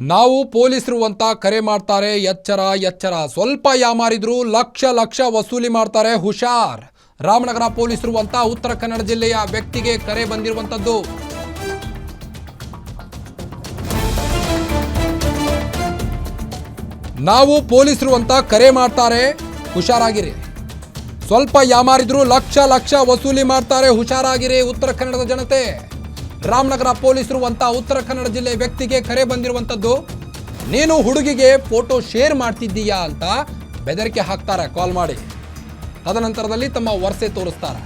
ನಾವು ಪೊಲೀಸರು ಅಂತ ಕರೆ ಮಾಡ್ತಾರೆ, ಎಚ್ಚರ ಎಚ್ಚರ. ಸ್ವಲ್ಪ ಯಾಮಾರಿದ್ರು ಲಕ್ಷ ಲಕ್ಷ ವಸೂಲಿ ಮಾಡ್ತಾರೆ, ಹುಷಾರ್. ರಾಮನಗರ ಪೊಲೀಸರು ಅಂತ ಉತ್ತರ ಕನ್ನಡ ಜಿಲ್ಲೆಯ ವ್ಯಕ್ತಿಗೆ ಕರೆ ಬಂದಿರುವಂತದ್ದು. ನಾವು ಪೊಲೀಸರು ಅಂತ ಕರೆ ಮಾಡ್ತಾರೆ, ಹುಷಾರಾಗಿರಿ. ಸ್ವಲ್ಪ ಯಾಮಾರಿದ್ರು ಲಕ್ಷ ಲಕ್ಷ ವಸೂಲಿ ಮಾಡ್ತಾರೆ, ಹುಷಾರಾಗಿರಿ ಉತ್ತರ ಕನ್ನಡದ ಜನತೆ. ರಾಮನಗರ ಪೊಲೀಸರು ಅಂತ ಉತ್ತರ ಕನ್ನಡ ಜಿಲ್ಲೆ ವ್ಯಕ್ತಿಗೆ ಕರೆ ಬಂದಿರುವಂತದ್ದು. ನೀನು ಹುಡುಗಿಗೆ ಫೋಟೋ ಶೇರ್ ಮಾಡ್ತಿದ್ದೀಯಾ ಅಂತ ಬೆದರಿಕೆ ಹಾಕ್ತಾರೆ ಕಾಲ್ ಮಾಡಿ. ತದನಂತರದಲ್ಲಿ ತಮ್ಮ ವರ್ಷೆ ತೋರಿಸ್ತಾರೆ.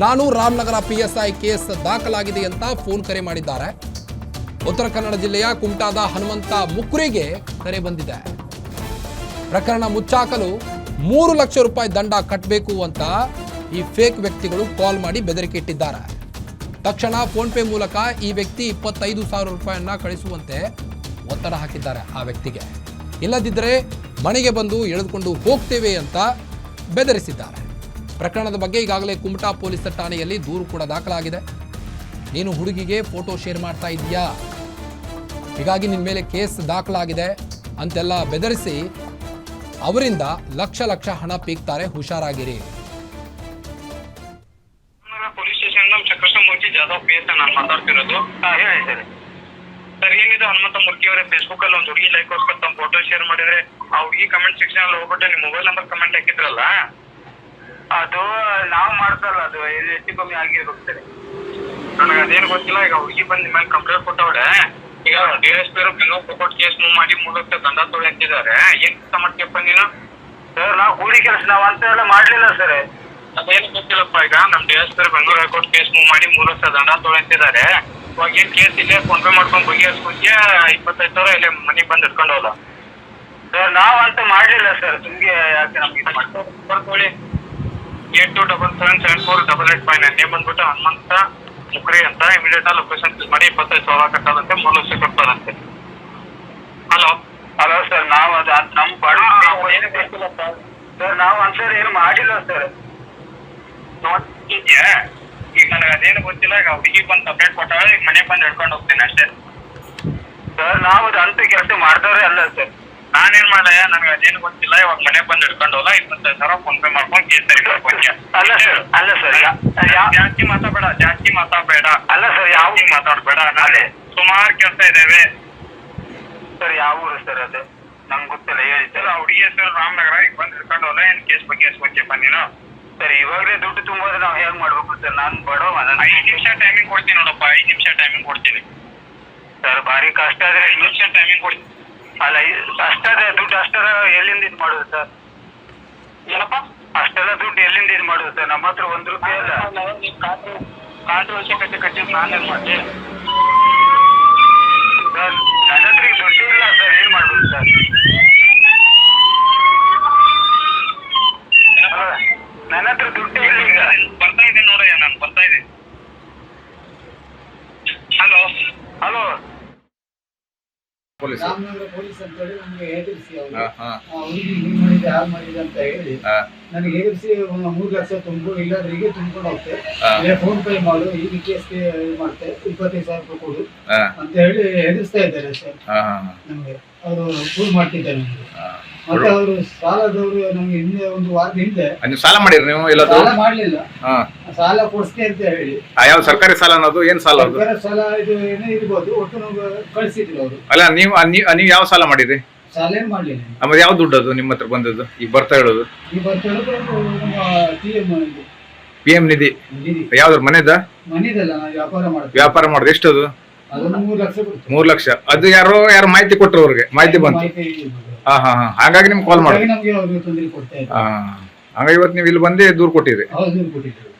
ನಾನು ರಾಮನಗರ PSI ಕೇಸ್ ದಾಖಲಾಗಿದೆ ಅಂತ ಫೋನ್ ಕರೆ ಮಾಡಿದ್ದಾರೆ. ಉತ್ತರ ಕನ್ನಡ ಜಿಲ್ಲೆಯ ಕುಮಟಾದ ಹನುಮಂತ ಮುಕ್ರಿಗೆ ಕರೆ ಬಂದಿದೆ. ಪ್ರಕರಣ ಮುಚ್ಚಾಕಲು 3 ಲಕ್ಷ ರೂಪಾಯಿ ದಂಡ ಕಟ್ಟಬೇಕು ಅಂತ ಈ ಫೇಕ್ ವ್ಯಕ್ತಿಗಳು ಕಾಲ್ ಮಾಡಿ ಬೆದರಿಕೆ ಇಟ್ಟಿದ್ದಾರೆ. ತಕ್ಷಣ ಫೋನ್ ಪೇ ಮೂಲಕ ಈ ವ್ಯಕ್ತಿ 25,000 ರೂಪಾಯಿಯನ್ನ ಕಳಿಸುವಂತೆ ಒತ್ತಡ ಹಾಕಿದ್ದಾರೆ ಆ ವ್ಯಕ್ತಿಗೆ. ಇಲ್ಲದಿದ್ದರೆ ಮನೆಗೆ ಬಂದು ಎಳೆದುಕೊಂಡು ಹೋಗ್ತೇವೆ ಅಂತ ಬೆದರಿಸಿದ್ದಾರೆ. ಪ್ರಕರಣದ ಬಗ್ಗೆ ಈಗಾಗಲೇ ಕುಮಟಾ ಪೊಲೀಸ್ ಠಾಣೆಯಲ್ಲಿ ದೂರು ಕೂಡ ದಾಖಲಾಗಿದೆ. ನೀನು ಹುಡುಗಿಗೆ ಫೋಟೋ ಶೇರ್ ಮಾಡ್ತಾ ಇದೀಯಾ, ಹೀಗಾಗಿ ನಿನ್ನ ಮೇಲೆ ಕೇಸ್ ದಾಖಲಾಗಿದೆ ಅಂತೆಲ್ಲ ಬೆದರಿಸಿ ಅವರಿಂದ ಲಕ್ಷ ಲಕ್ಷ ಹಣ ಪೀಕ್ತಾರೆ, ಹುಷಾರಾಗಿರಿ. ನಾನು ಮಾತಾಡ್ತಿರೋದು. ಹೇಳಿ ಸರ್. ಸರ್ ಏನಿದೆ, ಹನುಮಂತ ಮುರ್ಕಿ ಅವರೇ ಫೇಸ್ಬುಕ್ ಅಲ್ಲಿ ಒಂದು ಹುಡುಗಿ ಲೈಕ್ಗೋಸ್ಕರ ತಮ್ಮ ಫೋಟೋ ಶೇರ್ ಮಾಡಿದ್ರೆ ಆ ಹುಡುಗಿ ಕಮೆಂಟ್ ಸೆಕ್ಷನ್ ಅಲ್ಲಿ ಹೋಗ್ಬಿಟ್ಟು ನಿಮ್ಮ ಮೊಬೈಲ್ ನಂಬರ್ ಕಮೆಂಟ್ ಹಾಕಿದ್ರಲ್ಲ, ಅದು ನಾವು ಮಾಡ್ತಲ್ಲ, ಅದು ಹೆಚ್ಚು ಕಮ್ಮಿ ಆಗಿರ್ಬೇಕು ಸರ್. ನನಗೆ ಅದೇನು ಗೊತ್ತಿಲ್ಲ. ಈಗ ಹುಡುಗಿ ಬಂದ ಮೇಲೆ ಕಂಪ್ಲೇಂಟ್ ಕೊಟ್ಟವ್ರೆ. ಈಗ DSP ಅವರು ಬೆಂಗಳೂರು ಕೋರ್ಟ್ ಕೇಸ್ ಮೂವ್ ಮಾಡಿ 3 ಲಕ್ಷ ದಂಡ ತೊಳೆ ಅಂತಿದ್ದಾರೆ. ಏನ್ ಕೆಲಸ ಮಾಡ್ತೀಯಪ್ಪ ನೀನು? ಸರ್ ನಾವು ಕೂಲಿ ಕೆಲಸ ನಾವು ಅಂತ ಎಲ್ಲ ಮಾಡ್ಲಿಲ್ಲ ಸರ್. ಅದೇನು ಗೊತ್ತಿಲ್ಲಪ್ಪ. ಈಗ ನಮ್ DSP ಅವರು ಬೆಂಗಳೂರು ಹೈಕೋರ್ಟ್ ಕೇಸ್ ಮೂವ್ ಮಾಡಿ 3 ಲಕ್ಷ ದಂಡ ತೊಳೆ ಅಂತಿದ್ದಾರೆ. ಇವಾಗ ಏನ್ ಕೇಸ್ ಇಲ್ಲೇ ಫೋನ್ ಪೇ ಮಾಡ್ಕೊಂಡು ಬಗೆಹರಿಸ್ಕೊಂಡ್ಗೆ 25,000 ಇಲ್ಲೇ ಮನೆಗೆ ಬಂದು ಇಟ್ಕೊಂಡು ಹೋದ ಸರ್. ನಾವ್ ಅಂತ ಮಾಡ್ಲಿಲ್ಲ ಸರ್. ನಿಮ್ಗೆ ಯಾಕೆ ನಮ್ಗೆ ಬರ್ಕೊಳ್ಳಿ 8277748859 ನೇಮ್ ಬಂದ್ಬಿಟ್ಟು ಹನುಮಂತ ಮುಕ್ರಿ ಅಂತ. ಇಮಿಡಿಯೇಟ್ ಲೊಕೇಶನ್ ಕ್ಲಿಕ್ ಮಾಡಿ 25,000 ಕಟ್ಟೋದಂತೆ, 3 ಲಕ್ಷ ಕೊಡ್ತಾರಂತೆ. ಹಲೋ ಹಲೋ ಸರ್, ನಾವು ಅದು ನಮ್ ಬಡವರು ಏನು ಗೊತ್ತಿಲ್ಲ ಸರ್. ಸರ್ ನಾವು ಅಂತ ಏನು ಮಾಡಿಲ್ಲ ಸರ್. ನೋಡ್ತಿದ್ಯಾ, ಈಗ ನನಗೆ ಅದೇನು ಗೊತ್ತಿಲ್ಲ. ಈಗ ಹುಡುಗಿ ಬಂದು ಕಂಪ್ಲೇಂಟ್ ಕೊಟ್ಟಾಗ ಈಗ ಮನೆಗೆ ಬಂದು ಹಿಡ್ಕೊಂಡು ಹೋಗ್ತೀನಿ ಅಷ್ಟೇ ಸರ್. ನಾವು ಅದು ಅಂತ ಕೆಲಸ ಮಾಡ್ದವ್ರೆ ಅಲ್ಲ ಸರ್. ನಾನೇನ್ ಮಾಡಯ್ಯ, ನನಗೆ ಅದೇನು ಗೊತ್ತಿಲ್ಲ. ಇವಾಗ ಮನೆಗೆ ಬಂದು ಹಿಡ್ಕೊಂಡು ಹೋದ 25,000 ಫೋನ್ ಪೇ ಮಾಡ್ಕೊಂಡು ಕೇಸ್ ಸರಿ ಮಾಡ್ಕೊಂಡ್ಯಾ. ಅಲ್ಲ ಸರ್, ಅಲ್ಲ ಸರ್, ಜಾಸ್ತಿ ಮಾತಾಡಬೇಡ. ಅಲ್ಲ ಸರ್, ಯಾವ ಮಾತಾಡ್ಬೇಡ. ನಾಳೆ ಸುಮಾರು ಕೆಲಸ ಇದಾವೆ ಸರ್. ಯಾವ ಊರು ಸರ್ ಅದು? ನಂಗೆ ಗೊತ್ತಿಲ್ಲ, ಹೇಳಿ ಸರ್. ಆ ಹುಡುಗಿ ಸರ್ ರಾಮನಗರ, ಈಗ ಬಂದು ಹಿಡ್ಕೊಂಡು ಹೋದ. ಏನ್ ಕೇಸ್ ಬಗ್ಗೆ ಎಸ್ಕೊಂಡ್ಯಪ್ಪ ನೀನು? ಸರ್ ಇವಾಗಲೇ ದುಡ್ಡು ತುಂಬೋದ್ರೆ ನಾವು ಹೇಗ್ ಮಾಡ್ಬೇಕು ಸರ್? ನಾನು ಬಡವ. 5 ನಿಮಿಷ ಟೈಮಿಂಗ್ ಕೊಡ್ತೀನಿ ನೋಡಪ್ಪ, 5 ನಿಮಿಷ ಟೈಮಿಂಗ್ ಕೊಡ್ತೀನಿ ಸರ್. ಭಾರಿ ಕಷ್ಟ ಆದ್ರೆ 5 ನಿಮಿಷ ಟೈಮಿಂಗ್ ಕೊಡ್ತೀನಿ. ಅಲ್ಲ ಕಷ್ಟ ಆದ್ರೆ ದುಡ್ಡು ಅಷ್ಟೆಲ್ಲ ಎಲ್ಲಿಂದ ಇದು ಮಾಡೋದು ಸರ್? ಏನಪ್ಪ ಅಷ್ಟೆಲ್ಲ ದುಡ್ಡು ಎಲ್ಲಿಂದ ಇದು ಮಾಡೋದು ಸರ್? ನಮ್ಮ ಹತ್ರ 1 ರೂಪಾಯಿ ಅಲ್ಲ. ಕಾಂಟ್ರವರ್ಸಿ ಕಟ್ಟಿದ್ದು ನಾನೇನ್ ಮಾಡಿ ಸರ್? ನನ್ನ ಹತ್ರ ದುಡ್ಡು ಇಲ್ಲ ಸರ್, ಏನ್ ಮಾಡ್ಬೋದು ಸರ್? ನನ್ನ ಹತ್ರ ದುಡ್ಡು ಇಲ್ಲ. ಈಗ ಬರ್ತಾ ಇದ್ದೀನಿ ನೋಡಯ್ಯ, ನಾನು ಬರ್ತಾ ಇದ್ದೀನಿ. ಹಲೋ ಹಲೋ, ರಾಮನಗರ ಪೊಲೀಸ್ ಅಂತ ಹೇಳಿ ನಮ್ಗೆ ಹೆದರಿಸಿ ಹುಡುಗಿ ಹಿಂಗ್ ಮಾಡಿದೆ ಹಾಗೆ ಮಾಡಿದೆ ಅಂತ ಹೇಳಿ ನನಗೆ ಹೆದರಿಸಿ 3 ಲಕ್ಷ ತುಂಬಿಕೊಂಡು ಇಲ್ಲದ್ರಿಗೆ ತುಂಬಿಕೊಂಡು ಹೋಗ್ತೆ, ಫೋನ್ ಪೇ ಮಾಡು, ಈಗ ಕೇಸ್ಗೆ ಮಾಡ್ತೆ, 25,000 ರೂಪಾಯಿ ಕೊಡು ಅಂತ ಹೇಳಿ ಹೆದರಿಸ್ತಾ ಇದ್ದಾರೆ ಸರ್. ನಮ್ಗೆ ಅವರು ಫೋನ್ ಮಾಡ್ತಿದ್ದಾರೆ ನಮ್ಗೆ. ಮತ್ತೆ ಅವರು ಸಾಲದವರು ನಮ್ಗೆ ಹಿಂದೆ 1 ವಾರದ ಹಿಂದೆ ಸಾಲ ಮಾಡಿರಿ ನೀವು? ಸಾಲ ಮಾಡ್ಲಿಲ್ಲ, ಸಾಲ ಕೊಡ್ಸ್ತೆ ಅಂತ ಹೇಳಿ. ಯಾವ ಸರ್ಕಾರಿ ಸಾಲ ಅನ್ನೋದು? ಏನ್ ಸಾಲ? ಸರ್ಕಾರ ಸಾಲ ಇದು ಏನೇ ಇರ್ಬೋದು, ಒಟ್ಟು ನಮ್ಗೆ ಕಳ್ಸಿದ್ರು ಅವರು. ಅಲ್ಲ ನೀವು ಯಾವ ಸಾಲ ಮಾಡಿರಿ? ಸಾಲ ಏನ್ ಮಾಡ್ಲಿಲ್ಲ. ಆಮೇಲೆ ಯಾವ ದುಡ್ಡು ಅದು ನಿಮ್ಮ ಹತ್ರ ಬಂದದ್ದು? ಈಗ ಬರ್ತಾ ಹೇಳೋದು ಈ ಬರ್ತಾ ಹೇಳೋದು ನಮ್ಮ PM ನಿಧಿ. ಯಾವ್ದ್ರ ಮನೆದ? ಮನೆದಲ್ಲ, ವ್ಯಾಪಾರ ಮಾಡ್ತೀವಿ. ವ್ಯಾಪಾರ ಮಾಡೋದು ಎಷ್ಟದು? ಅದನ್ನು 3 ಲಕ್ಷ ಕೊಡ್ತೀವಿ. 3 ಲಕ್ಷ. ಅದು ಯಾರು ಮಾಹಿತಿ ಕೊಟ್ಟರು? ಅವ್ರಿಗೆ ಮಾಹಿತಿ ಬಂತು. ಹಾಗಾಗಿ ನಿಮ್ಗೆ ಕಾಲ್ ಮಾಡಿ. ನಮ್ಗೆ ಅವ್ರಿಗೆ ತೊಂದರೆ ಕೊಡ್ತಾ ಇದ್ದಾರೆ. ಹಂಗಾಗಿ ಇವತ್ತು ನೀವು ಇಲ್ಲಿ ಬಂದು ದೂರು ಕೊಟ್ಟಿರಿ. ಹೌದು, ದೂರು ಕೊಟ್ಟಿದ್ದೀವಿ.